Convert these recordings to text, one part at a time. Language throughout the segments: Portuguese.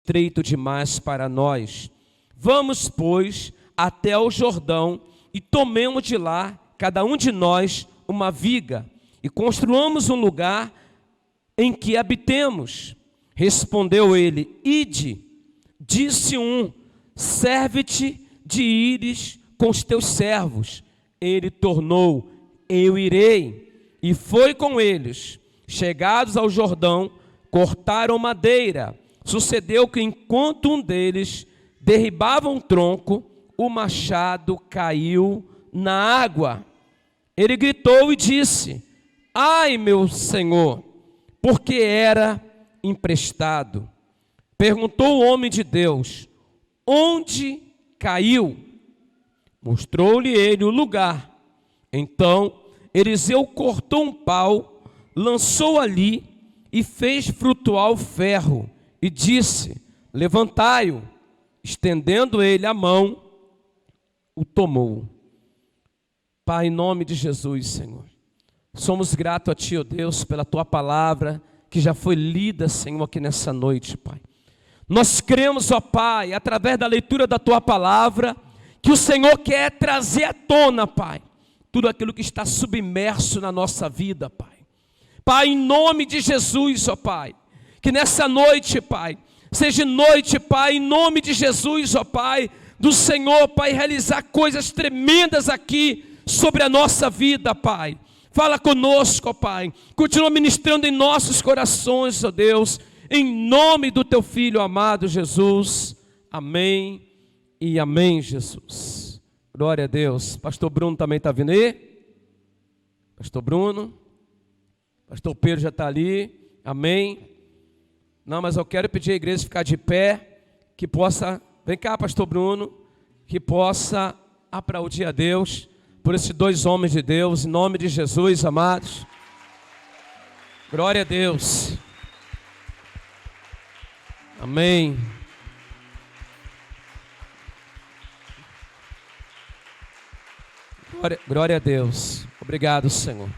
estreito demais para nós. Vamos, pois, até o Jordão e tomemos de lá, cada um de nós, uma viga e construamos um lugar em que habitemos. Respondeu ele: ide. Disse um: serve-te de ires com os teus servos. Ele tornou: eu irei. E foi com eles. Chegados ao Jordão, cortaram madeira. Sucedeu que enquanto um deles derribava um tronco, o machado caiu na água. Ele gritou e disse: ai, meu senhor, porque era emprestado. Perguntou o homem de Deus: onde caiu? Mostrou-lhe ele o lugar. Então Eliseu cortou um pau, lançou ali e fez flutuar o ferro, e disse: levantai-o. Estendendo ele a mão, o tomou. Pai, em nome de Jesus, Senhor, somos gratos a Ti, ó Deus, pela Tua palavra, que já foi lida, Senhor, aqui nessa noite, Pai. Nós cremos, ó Pai, através da leitura da Tua palavra, que o Senhor quer trazer à tona, Pai, tudo aquilo que está submerso na nossa vida, Pai. Pai, em nome de Jesus, ó Pai, que nessa noite, Pai, seja noite, Pai, em nome de Jesus, ó Pai, do Senhor, Pai, realizar coisas tremendas aqui sobre a nossa vida, Pai. Fala conosco, ó Pai, continua ministrando em nossos corações, ó Deus, em nome do Teu Filho amado Jesus, amém e amém, Jesus. Glória a Deus. Pastor Bruno também está vindo aí? Pastor Bruno? Pastor Pedro já está ali, amém. Não, mas eu quero pedir à igreja ficar de pé, que possa, vem cá, pastor Bruno, que possa aplaudir a Deus por esses dois homens de Deus, em nome de Jesus, amados. Glória a Deus. Amém. Glória a Deus. Obrigado, Senhor.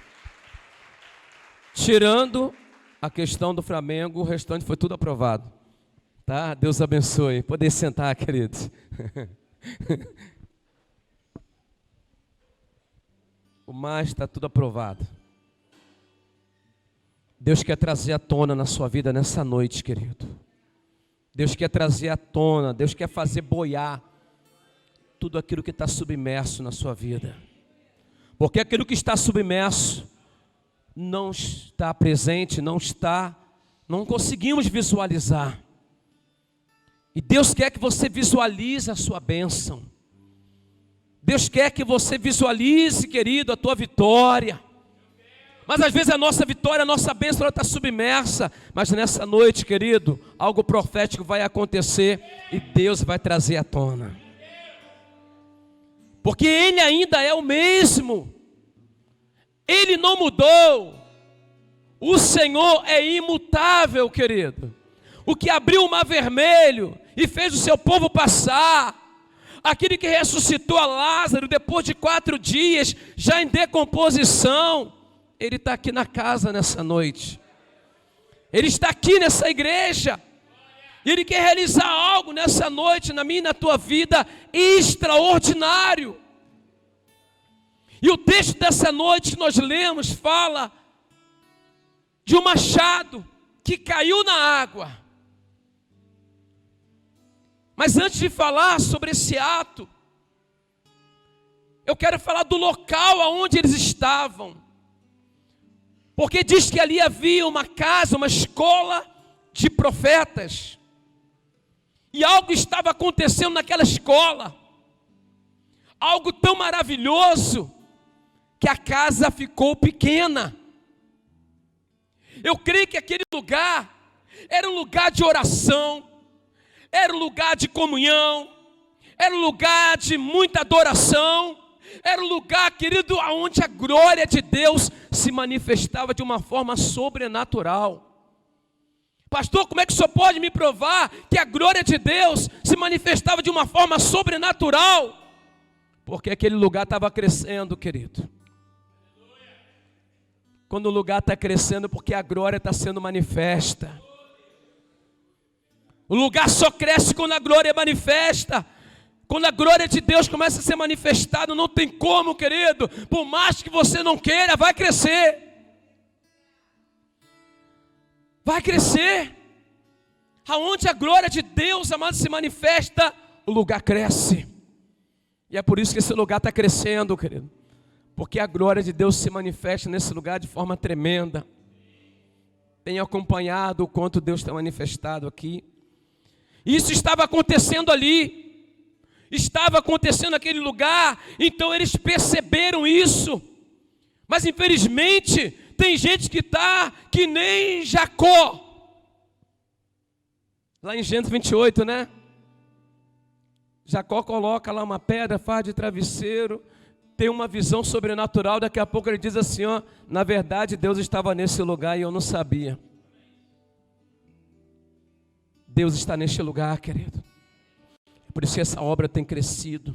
Tirando a questão do Flamengo, o restante foi tudo aprovado. Tá? Deus abençoe. Poder sentar, queridos. O mais está tudo aprovado. Deus quer trazer à tona na sua vida nessa noite, querido. Deus quer trazer à tona, Deus quer fazer boiar tudo aquilo que está submerso na sua vida. Porque aquilo que está submerso não está presente, não conseguimos visualizar. E Deus quer que você visualize a sua bênção. Deus quer que você visualize, querido, a tua vitória. Mas às vezes a nossa vitória, a nossa bênção, ela está submersa. Mas nessa noite, querido, algo profético vai acontecer e Deus vai trazer à tona. Porque Ele ainda é o mesmo. Ele não mudou. O Senhor é imutável, querido. O que abriu o mar vermelho e fez o seu povo passar. Aquele que ressuscitou a Lázaro depois de 4 dias, já em decomposição. Ele está aqui na casa nessa noite. Ele está aqui nessa igreja. E Ele quer realizar algo nessa noite, na minha e na tua vida, extraordinário. E o texto dessa noite que nós lemos fala de um machado que caiu na água. Mas antes de falar sobre esse ato, eu quero falar do local aonde eles estavam. Porque diz que ali havia uma casa, uma escola de profetas. E algo estava acontecendo naquela escola. Algo tão maravilhoso que a casa ficou pequena. Eu creio que aquele lugar era um lugar de oração, era um lugar de comunhão, era um lugar de muita adoração, era um lugar, querido, onde a glória de Deus se manifestava de uma forma sobrenatural. Pastor, como é que o senhor pode me provar que a glória de Deus se manifestava de uma forma sobrenatural? Porque aquele lugar estava crescendo, querido. Quando o lugar está crescendo, porque a glória está sendo manifesta. O lugar só cresce quando a glória é manifesta. Quando a glória de Deus começa a ser manifestada, não tem como, querido. Por mais que você não queira, vai crescer. Vai crescer. Aonde a glória de Deus, amado, se manifesta, o lugar cresce. E é por isso que esse lugar está crescendo, querido. Porque a glória de Deus se manifesta nesse lugar de forma tremenda. Tenho acompanhado o quanto Deus está manifestado aqui. Isso estava acontecendo ali. Estava acontecendo naquele lugar. Então eles perceberam isso. Mas infelizmente, tem gente que está que nem Jacó. Lá em Gênesis 28, né? Jacó coloca lá uma pedra, faz de travesseiro, tem uma visão sobrenatural, daqui a pouco ele diz assim, ó, na verdade Deus estava nesse lugar e eu não sabia. Deus está neste lugar, querido. Por isso que essa obra tem crescido.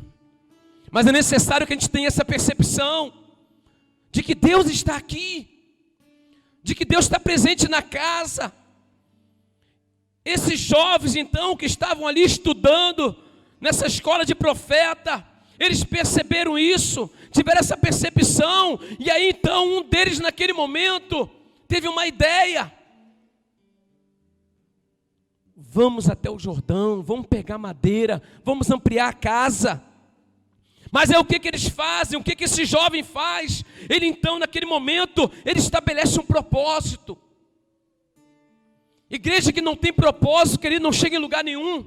Mas é necessário que a gente tenha essa percepção de que Deus está aqui, de que Deus está presente na casa. Esses jovens então que estavam ali estudando nessa escola de profeta, eles perceberam isso, tiveram essa percepção, e aí então um deles naquele momento teve uma ideia. Vamos até o Jordão, vamos pegar madeira, vamos ampliar a casa. Mas é o que eles fazem, o que esse jovem faz? Ele então naquele momento, ele estabelece um propósito. Igreja que não tem propósito, querido, não chega em lugar nenhum.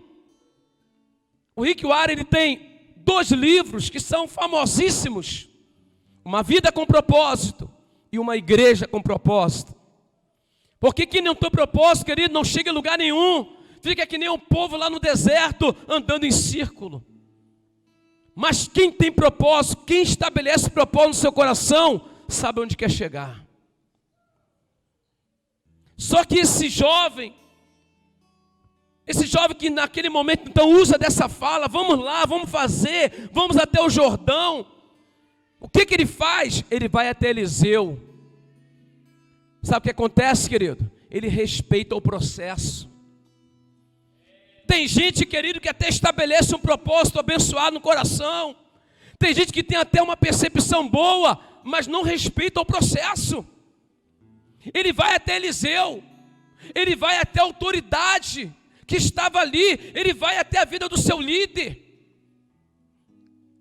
O Rick Warren, ele tem 2 livros que são famosíssimos. Uma vida com propósito e uma igreja com propósito. Porque quem não tem propósito, querido, não chega em lugar nenhum. Fica que nem um povo lá no deserto, andando em círculo. Mas quem tem propósito, quem estabelece propósito no seu coração, sabe onde quer chegar. Só que esse jovem que naquele momento então usa dessa fala, vamos lá, vamos fazer, vamos até o Jordão. O que ele faz? Ele vai até Eliseu. Sabe o que acontece, querido? Ele respeita o processo. Tem gente, querido, que até estabelece um propósito abençoado no coração. Tem gente que tem até uma percepção boa, mas não respeita o processo. Ele vai até Eliseu, ele vai até a autoridade que estava ali, ele vai até a vida do seu líder.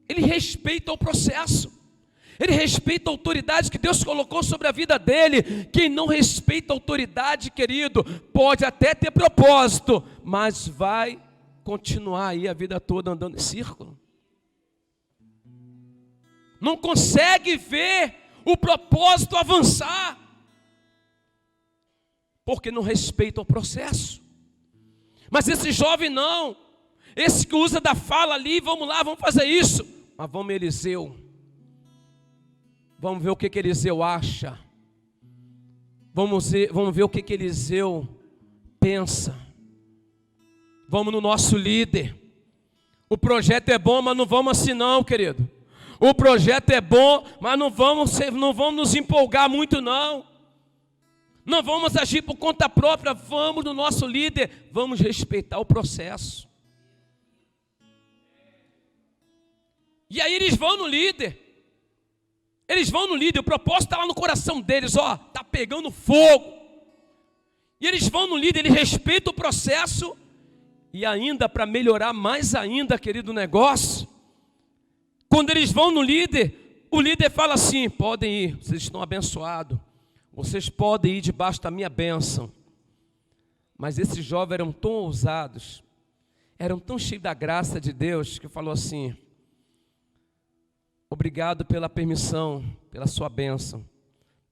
Ele respeita o processo, ele respeita a autoridade que Deus colocou sobre a vida dele. Quem não respeita a autoridade, querido, pode até ter propósito, mas vai continuar aí a vida toda andando em círculo. Não consegue ver o propósito avançar, porque não respeita o processo. Mas esse jovem não, esse que usa da fala ali, vamos lá, vamos fazer isso. Mas vamos a Eliseu, vamos ver o que Eliseu acha, vamos ver o que Eliseu pensa, vamos no nosso líder. O projeto é bom, mas não vamos assim não, querido. O projeto é bom, mas não vamos nos empolgar muito não. Não vamos agir por conta própria, vamos no nosso líder, vamos respeitar o processo. E aí eles vão no líder, o propósito está lá no coração deles, ó, está pegando fogo. E eles vão no líder, eles respeitam o processo, e ainda para melhorar mais ainda, querido, o negócio, quando eles vão no líder, o líder fala assim, podem ir, vocês estão abençoados. Vocês podem ir debaixo da minha bênção. Mas esses jovens eram tão ousados, eram tão cheios da graça de Deus, que falou assim, obrigado pela permissão, pela sua bênção,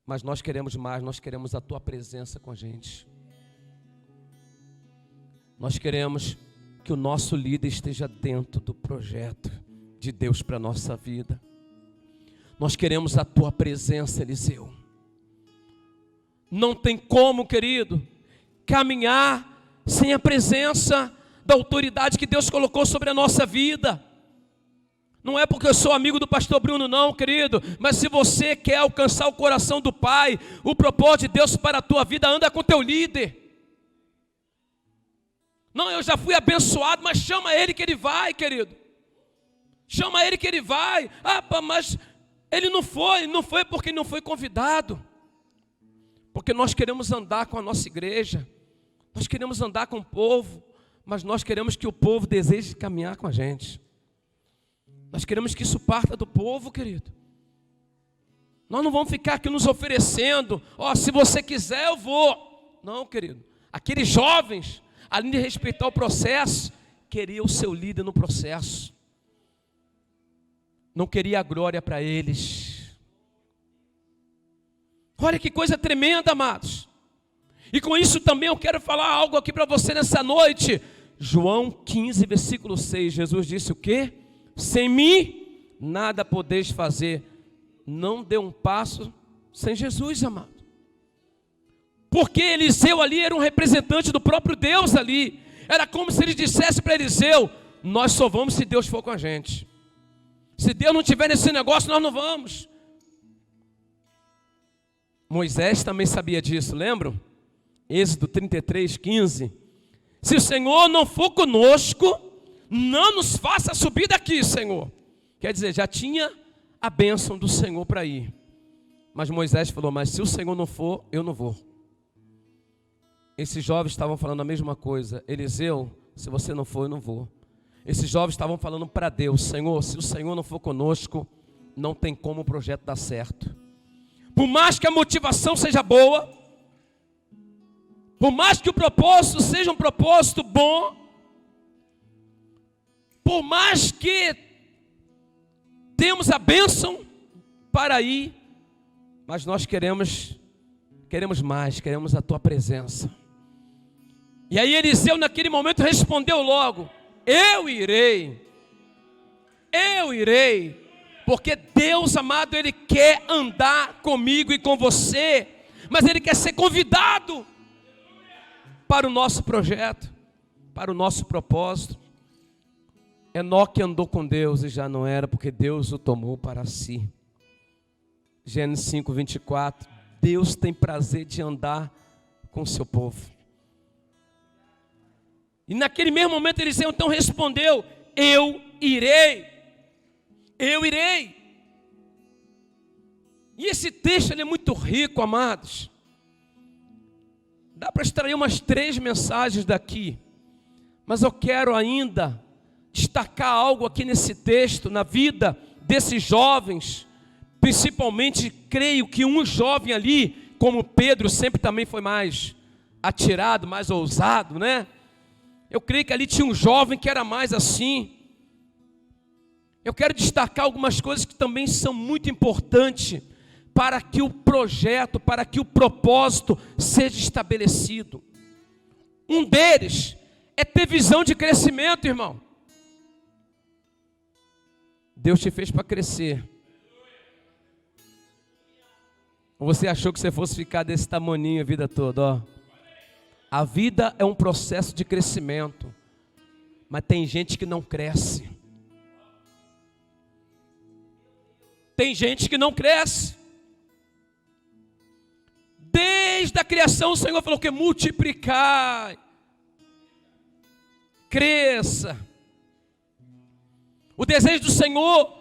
mas nós queremos mais, nós queremos a tua presença com a gente. Nós queremos que o nosso líder esteja dentro do projeto de Deus para a nossa vida. Nós queremos a tua presença, Eliseu. Não tem como, querido, caminhar sem a presença da autoridade que Deus colocou sobre a nossa vida. Não é porque eu sou amigo do pastor Bruno não, querido, mas se você quer alcançar o coração do Pai, o propósito de Deus para a tua vida, anda com teu líder. Não, eu já fui abençoado, mas chama ele que ele vai, querido. Chama ele que ele vai. Ah, mas ele não foi porque não foi convidado. Porque nós queremos andar com a nossa igreja, nós queremos andar com o povo, mas nós queremos que o povo deseje caminhar com a gente. Nós queremos que isso parta do povo, querido. Nós não vamos ficar aqui nos oferecendo, se você quiser eu vou. Não, querido. Aqueles jovens, além de respeitar o processo, queriam o seu líder no processo. Não queria a glória para eles. Olha que coisa tremenda, amados. E com isso também eu quero falar algo aqui para você nessa noite. João 15, versículo 6, Jesus disse o quê? Sem mim, nada podeis fazer. Não dê um passo sem Jesus, amado. Porque Eliseu ali era um representante do próprio Deus ali. Era como se ele dissesse para Eliseu, nós só vamos se Deus for com a gente. Se Deus não tiver nesse negócio, nós não vamos. Moisés também sabia disso, lembram? Êxodo 33, 15. Se o Senhor não for conosco, não nos faça subir daqui, Senhor. Quer dizer, já tinha a bênção do Senhor para ir. Mas Moisés falou, mas se o Senhor não for, eu não vou. Esses jovens estavam falando a mesma coisa. Eliseu, se você não for, eu não vou. Esses jovens estavam falando para Deus, Senhor, se o Senhor não for conosco, não tem como o projeto dar certo. Por mais que a motivação seja boa, por mais que o propósito seja um propósito bom, por mais que temos a bênção para ir, mas nós queremos mais, queremos a tua presença. E aí Eliseu naquele momento respondeu logo, eu irei, porque Deus amado, Ele quer andar comigo e com você, mas Ele quer ser convidado para o nosso projeto, para o nosso propósito. Enoque andou com Deus e já não era, porque Deus o tomou para si. Gênesis 5, 24, Deus tem prazer de andar com o seu povo. E naquele mesmo momento Eliseu então respondeu, eu irei. E esse texto ele é muito rico, amados. Dá para extrair umas 3 mensagens daqui, mas eu quero ainda destacar algo aqui nesse texto, na vida desses jovens, principalmente creio que um jovem ali, como Pedro sempre também foi mais atirado, mais ousado, né? Eu creio que ali tinha um jovem que era mais assim. Eu quero destacar algumas coisas que também são muito importantes para que o projeto, para que o propósito seja estabelecido. Um deles é ter visão de crescimento, irmão. Deus te fez para crescer. Ou você achou que você fosse ficar desse tamanhinho a vida toda, ó? A vida é um processo de crescimento, mas tem gente que não cresce. Tem gente que não cresce. Desde a criação o Senhor falou que multiplicai, cresça. O desejo do Senhor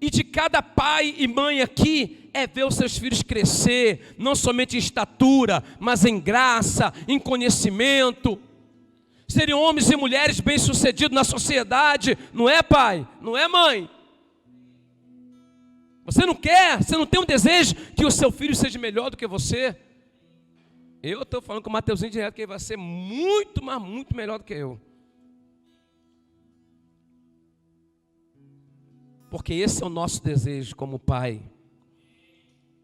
e de cada pai e mãe aqui é ver os seus filhos crescer, não somente em estatura, mas em graça, em conhecimento, serem homens e mulheres bem-sucedidos na sociedade, não é, pai? Não é, mãe? Você não tem um desejo que o seu filho seja melhor do que você? Eu estou falando com o Mateuzinho direto que ele vai ser muito, mas muito melhor do que eu. Porque esse é o nosso desejo como pai.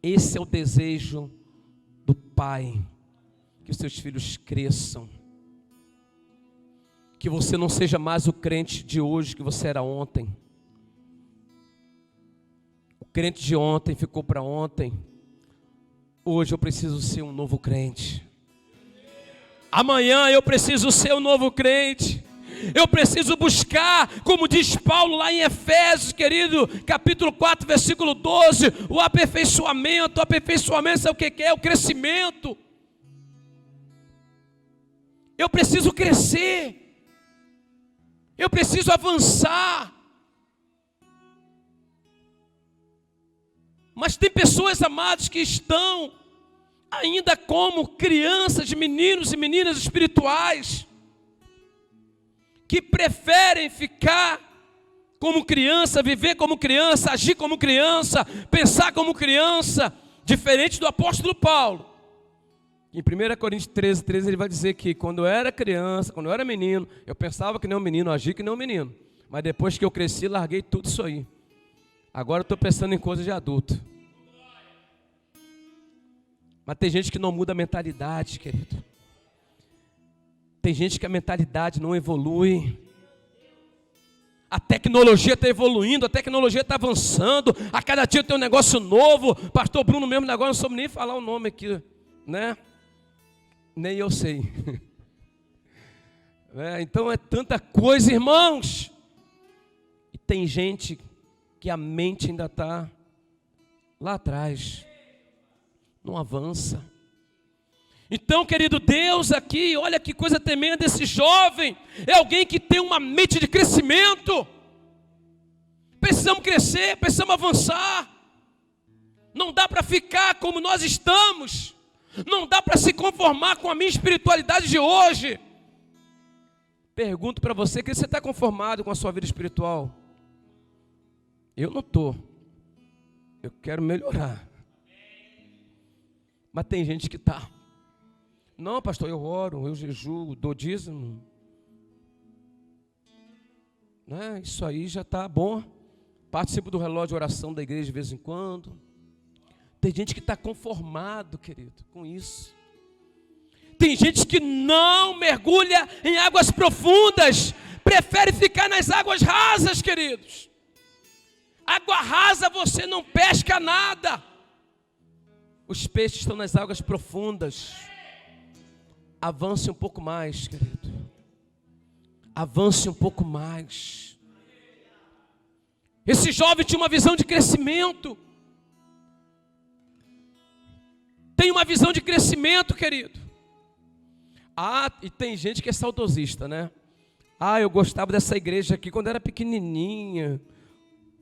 Esse é o desejo do pai. Que os seus filhos cresçam. Que você não seja mais o crente de hoje que você era ontem. O crente de ontem ficou para ontem. Hoje eu preciso ser um novo crente. Amanhã eu preciso ser um novo crente. Eu preciso buscar, como diz Paulo lá em Efésios, querido, capítulo 4, versículo 12, o aperfeiçoamento. O aperfeiçoamento, sabe o que é? O crescimento. Eu preciso crescer. Eu preciso avançar. Mas tem pessoas, amados, que estão ainda como crianças, meninos e meninas espirituais, que preferem ficar como criança, viver como criança, agir como criança, pensar como criança, diferente do apóstolo Paulo. Em 1 Coríntios 13, ele vai dizer que quando eu era criança, quando eu era menino, eu pensava que nem um menino, agia que nem um menino. Mas depois que eu cresci, larguei tudo isso aí. Agora eu estou pensando em coisas de adulto. Mas tem gente que não muda a mentalidade, querido. Tem gente que a mentalidade não evolui. A tecnologia está evoluindo, a tecnologia está avançando. A cada dia tem um negócio novo. Pastor Bruno mesmo agora não soube nem falar o nome aqui, né? Nem eu sei. Então é tanta coisa, irmãos. E tem gente que a mente ainda está lá atrás. Não avança. Então, querido Deus, aqui, olha que coisa tremenda, esse jovem é alguém que tem uma mente de crescimento. Precisamos crescer, precisamos avançar. Não dá para ficar como nós estamos. Não dá para se conformar com a minha espiritualidade de hoje. Pergunto para você, que você está conformado com a sua vida espiritual? Eu não estou. Eu quero melhorar. Mas tem gente que está. Não, pastor, eu oro, eu jejuo, dou dízimo. Né? Isso aí já está bom. Participo do relógio de oração da igreja de vez em quando. Tem gente que está conformado, querido, com isso. Tem gente que não mergulha em águas profundas, prefere ficar nas águas rasas, queridos. Água rasa você não pesca nada. Os peixes estão nas águas profundas. Avance um pouco mais, querido. Avance um pouco mais. Esse jovem tinha uma visão de crescimento. Tem uma visão de crescimento, querido. Ah, e tem gente que é saudosista, né? Ah, eu gostava dessa igreja aqui quando era pequenininha,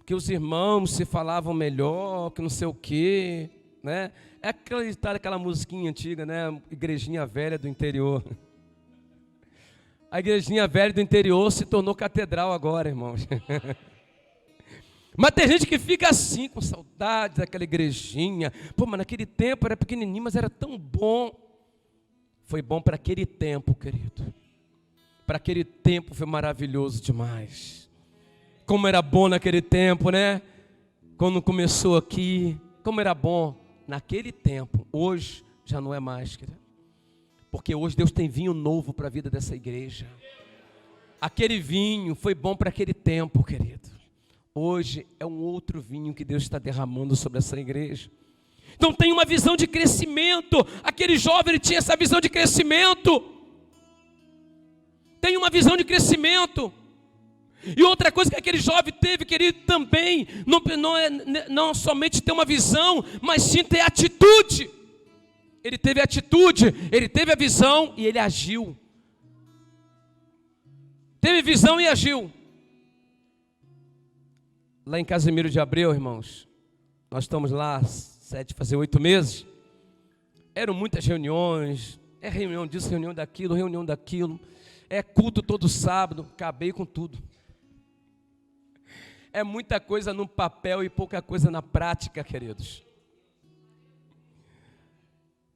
que os irmãos se falavam melhor, que não sei o quê, né? É aquela musiquinha antiga, né? Igrejinha velha do interior. A igrejinha velha do interior se tornou catedral agora, irmãos. Mas tem gente que fica assim, com saudade daquela igrejinha. Pô, mas naquele tempo era pequenininho, mas era tão bom. Foi bom para aquele tempo, querido. Para aquele tempo foi maravilhoso demais. Como era bom naquele tempo, né? Quando começou aqui, como era bom naquele tempo. Hoje já não é mais, querido. Porque hoje Deus tem vinho novo para a vida dessa igreja. Aquele vinho foi bom para aquele tempo, querido. Hoje é um outro vinho que Deus está derramando sobre essa igreja. Então tem uma visão de crescimento. Aquele jovem, ele tinha essa visão de crescimento. Tem uma visão de crescimento. E outra coisa que aquele jovem teve, querido, também, não somente ter uma visão, mas sim ter atitude. Ele teve atitude, ele teve a visão e ele agiu. Teve visão e agiu. Lá em Casimiro de Abreu, irmãos, nós estamos lá 8 meses. Eram muitas reuniões, é reunião disso, reunião daquilo. É culto todo sábado, acabei com tudo. É muita coisa no papel e pouca coisa na prática, queridos.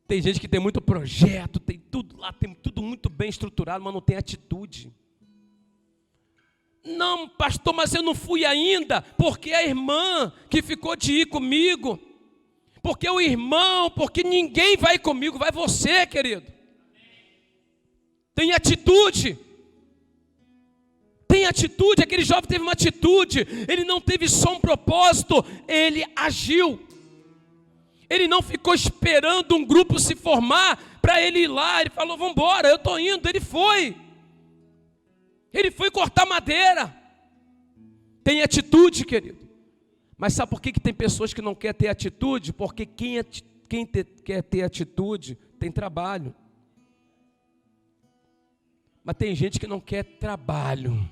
Tem gente que tem muito projeto, tem tudo lá, tem tudo muito bem estruturado, mas não tem atitude. Não, pastor, mas eu não fui ainda, porque a irmã que ficou de ir comigo, porque o irmão, porque ninguém vai comigo, vai você, querido. Tem atitude. Tem atitude, aquele jovem teve uma atitude, ele não teve só um propósito, ele agiu. Ele não ficou esperando um grupo se formar para ele ir lá, ele falou, vamos embora, eu estou indo, ele foi. Ele foi cortar madeira. Tem atitude, querido. Mas sabe por que tem pessoas que não querem ter atitude? Porque quem quer ter atitude tem trabalho. Mas tem gente que não quer trabalho.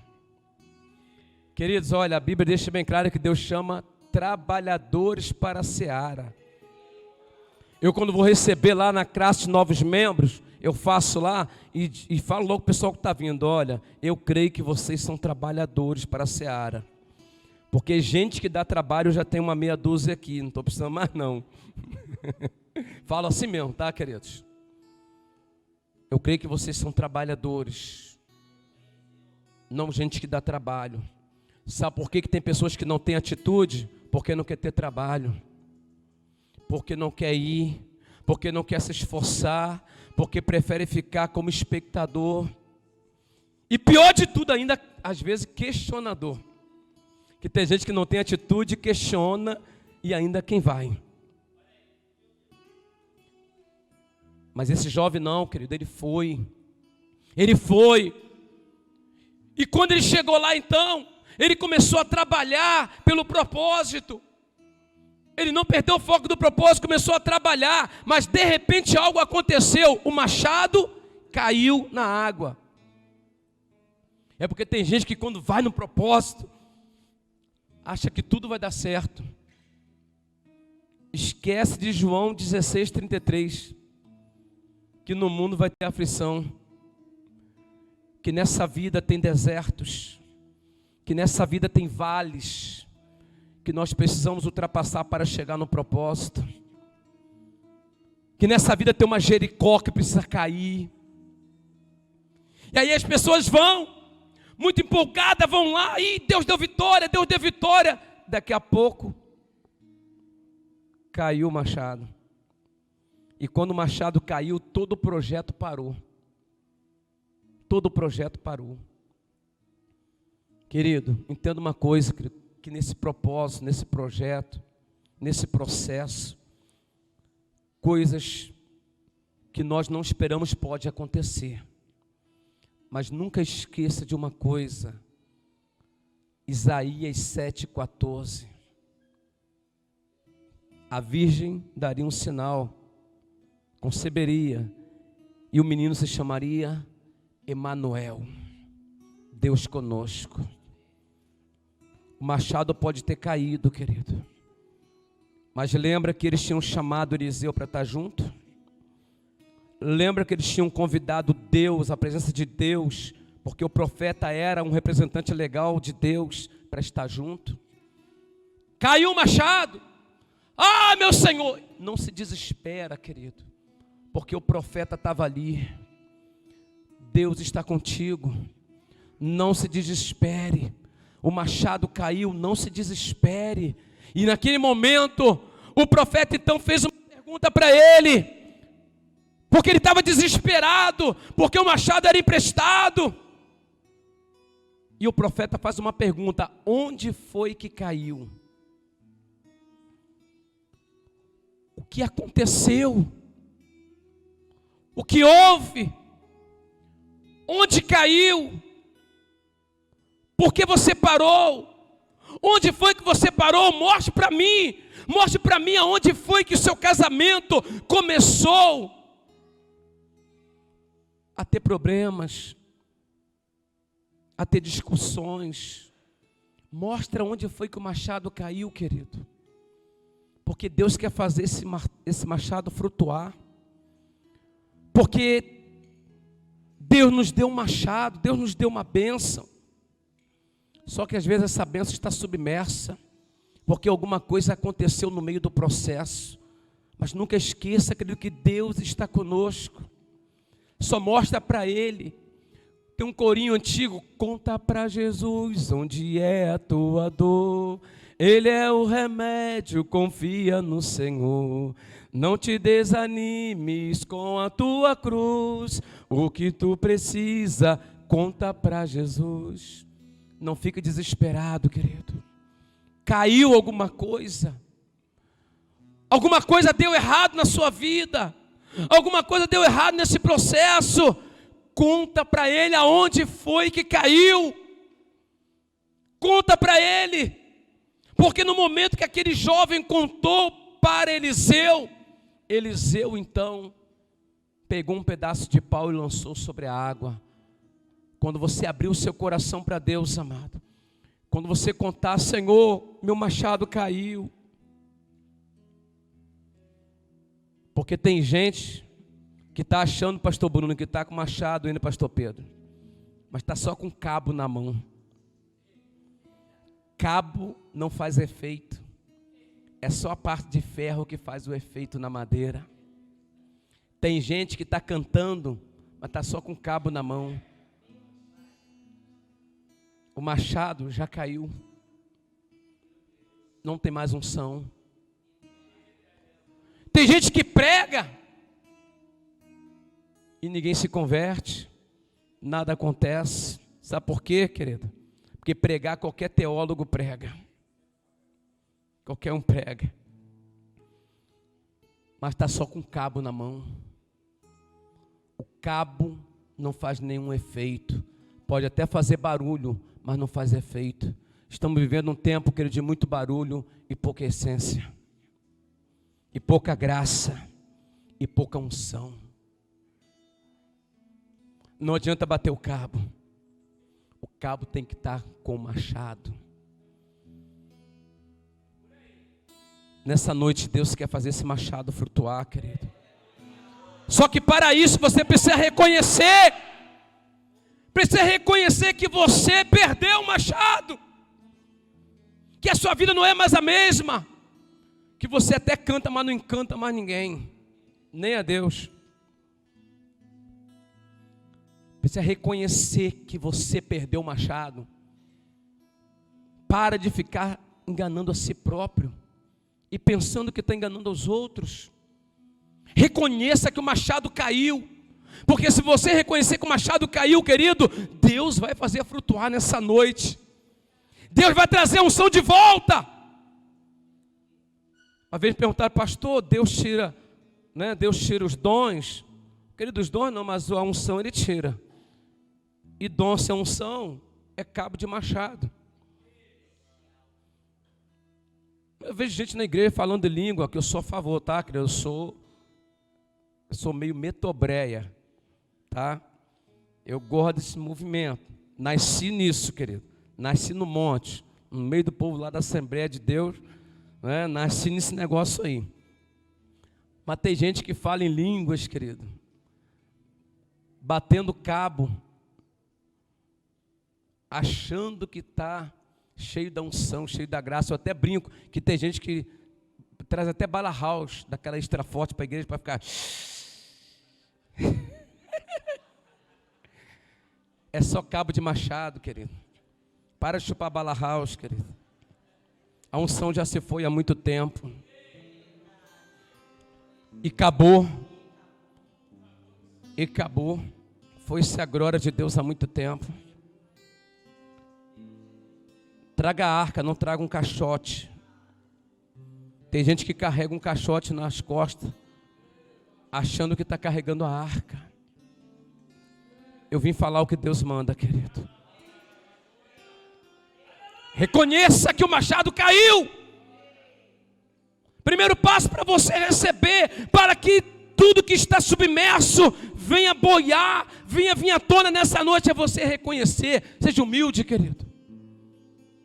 Queridos, olha, a Bíblia deixa bem claro que Deus chama trabalhadores para a seara. Eu, quando vou receber lá na classe novos membros, eu faço lá e falo logo para o pessoal que está vindo: olha, eu creio que vocês são trabalhadores para a seara. Porque gente que dá trabalho, eu já tenho uma meia dúzia aqui, não estou precisando mais não. Falo assim mesmo, tá, queridos? Eu creio que vocês são trabalhadores, não gente que dá trabalho. Sabe por que tem pessoas que não têm atitude? Porque não quer ter trabalho, porque não quer ir, porque não quer se esforçar, porque prefere ficar como espectador. E pior de tudo ainda, às vezes questionador. Que tem gente que não tem atitude, questiona e ainda quem vai. Mas esse jovem não, querido, ele foi. E quando ele chegou lá então, ele começou a trabalhar pelo propósito. Ele não perdeu o foco do propósito, começou a trabalhar. Mas de repente algo aconteceu. O machado caiu na água. É porque tem gente que quando vai no propósito, acha que tudo vai dar certo. Esquece de João 16:33. Que no mundo vai ter aflição, que nessa vida tem desertos, que nessa vida tem vales, que nós precisamos ultrapassar para chegar no propósito, que nessa vida tem uma Jericó que precisa cair. E aí as pessoas vão, muito empolgadas, vão lá, e Deus deu vitória, Deus deu vitória. Daqui a pouco, caiu o machado. E quando o machado caiu, todo o projeto parou. Todo o projeto parou. Querido, entenda uma coisa, que nesse propósito, nesse projeto, nesse processo, coisas que nós não esperamos pode acontecer. Mas nunca esqueça de uma coisa. Isaías 7,14. A virgem daria um sinal, conceberia, e o menino se chamaria Emanuel, Deus conosco. O machado pode ter caído, querido, mas lembra que eles tinham chamado Eliseu para estar junto? Lembra que eles tinham convidado Deus, a presença de Deus, porque o profeta era um representante legal de Deus para estar junto? Caiu o machado. Ah, meu Senhor! Não se desespera, querido, porque o profeta estava ali. Deus está contigo. Não se desespere. O machado caiu, não se desespere. E naquele momento, o profeta então fez uma pergunta para ele, porque ele estava desesperado, porque o machado era emprestado. E o profeta faz uma pergunta: onde foi que caiu? O que aconteceu? O que houve? Onde caiu? Por que você parou? Onde foi que você parou? Mostre para mim. Mostre para mim aonde foi que o seu casamento começou a ter problemas, a ter discussões. Mostra onde foi que o machado caiu, querido. Porque Deus quer fazer esse machado frutuar. Porque Deus nos deu um machado, Deus nos deu uma bênção. Só que às vezes essa bênção está submersa, porque alguma coisa aconteceu no meio do processo. Mas nunca esqueça, querido, que Deus está conosco. Só mostra para Ele. Tem um corinho antigo: conta para Jesus onde é a tua dor. Ele é o remédio, confia no Senhor. Não te desanimes com a tua cruz. O que tu precisa, conta para Jesus. Não fique desesperado, querido. Caiu alguma coisa? Alguma coisa deu errado na sua vida? Alguma coisa deu errado nesse processo? Conta para Ele aonde foi que caiu. Conta para Ele. Porque no momento que aquele jovem contou para Eliseu, Eliseu então pegou um pedaço de pau e lançou sobre a água. quando você abrir o seu coração para Deus, amado, quando você contar: Senhor, meu machado caiu. Porque tem gente que está achando, pastor Bruno, que está com machado ainda, pastor Pedro, mas está só com cabo na mão. Cabo não faz efeito, é só a parte de ferro que faz o efeito na madeira. Tem gente que está cantando, mas está só com cabo na mão. O machado já caiu, não tem mais unção. Tem gente que prega e ninguém se converte, nada acontece. Sabe por quê, querido? Porque pregar, qualquer teólogo prega, qualquer um prega, mas está só com cabo na mão. O cabo não faz nenhum efeito, pode até fazer barulho, mas não faz efeito. Estamos vivendo um tempo, querido, de muito barulho e pouca essência, e pouca graça, e pouca unção. Não adianta bater o cabo tem que estar com o machado. Nessa noite Deus quer fazer esse machado flutuar, querido. Só que para isso você precisa reconhecer que você perdeu o machado, que a sua vida não é mais a mesma, que você até canta, mas não encanta mais ninguém, nem a Deus. Precisa reconhecer que você perdeu o machado. Para de ficar enganando a si próprio e pensando que está enganando os outros. Reconheça que o machado caiu, porque se você reconhecer que o machado caiu, querido, Deus vai fazer flutuar nessa noite. Deus vai trazer a unção de volta. Uma vez perguntaram: pastor, Deus tira, né? Deus tira os dons. Querido, os dons não, mas a unção Ele tira. E dom sem unção é cabo de machado. Eu vejo gente na igreja falando de língua, que eu sou a favor, tá, querido? Eu sou meio metobreia, tá? Eu gosto desse movimento. Nasci nisso, querido. Nasci no monte, no meio do povo lá da Assembleia de Deus, né? Nasci nesse negócio aí. Mas tem gente que fala em línguas, querido, batendo cabo, achando que está cheio da unção, cheio da graça. Eu até brinco que tem gente que traz até bala house, daquela extra forte para a igreja, para ficar... É só cabo de machado, querido. Para de chupar bala house, querido. A unção já se foi há muito tempo. E acabou. E acabou. Foi-se a glória de Deus há muito tempo. Traga a arca, não traga um caixote. Tem gente que carrega um caixote nas costas, achando que está carregando a arca. Eu vim falar o que Deus manda, querido. Reconheça que o machado caiu. Primeiro passo para você receber, para que tudo que está submerso venha boiar, venha vir à tona nessa noite, é você reconhecer. Seja humilde, querido.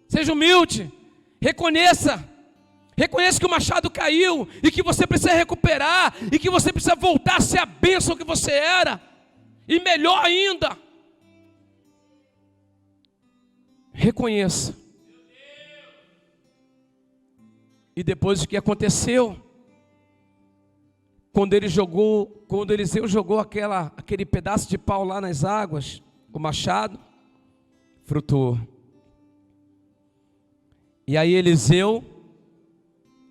Seja humilde, reconheça que o machado caiu e que você precisa recuperar e que você precisa voltar a ser a bênção que você era, e melhor ainda, reconheça. E depois o que aconteceu? Quando Eliseu jogou aquele pedaço de pau lá nas águas, o machado frutuou. E aí Eliseu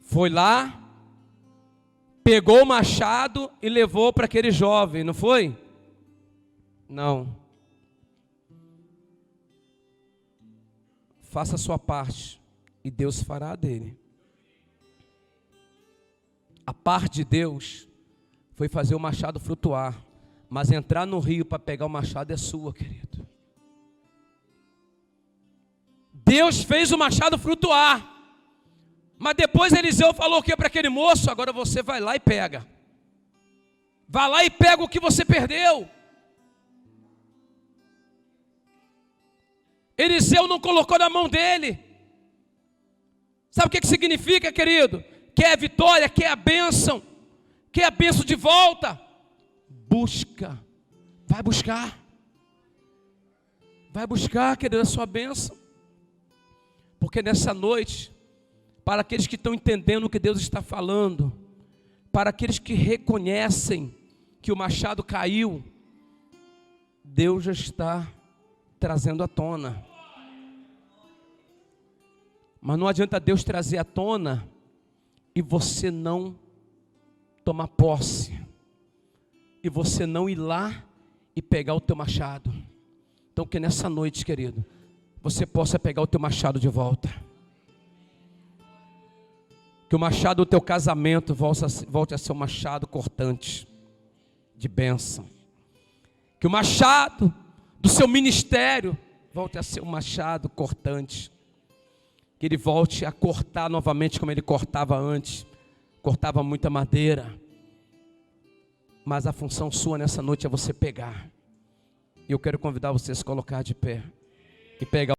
foi lá, pegou o machado e levou para aquele jovem, não foi? Não. Faça a sua parte e Deus fará a dele. A parte de Deus foi fazer o machado flutuar, mas entrar no rio para pegar o machado é sua, querido. Deus fez o machado flutuar, mas depois Eliseu falou o que para aquele moço? Agora você vai lá e pega. Vai lá e pega o que você perdeu. Eliseu não colocou na mão dele. Sabe o que significa, querido? Quer a vitória, quer a bênção de volta? Busca, vai buscar, querido, a sua bênção. Porque nessa noite, para aqueles que estão entendendo o que Deus está falando, para aqueles que reconhecem que o machado caiu, Deus já está trazendo à tona. Mas não adianta Deus trazer à tona e você não tomar posse, e você não ir lá e pegar o teu machado. Então que nessa noite, querido, você possa pegar o teu machado de volta. Que o machado do teu casamento volte a ser um machado cortante de bênção. Que o machado do seu ministério volte a ser um machado cortante. Que ele volte a cortar novamente como ele cortava antes. Cortava muita madeira. Mas a função sua nessa noite é você pegar. E eu quero convidar você a se colocar de pé e pegar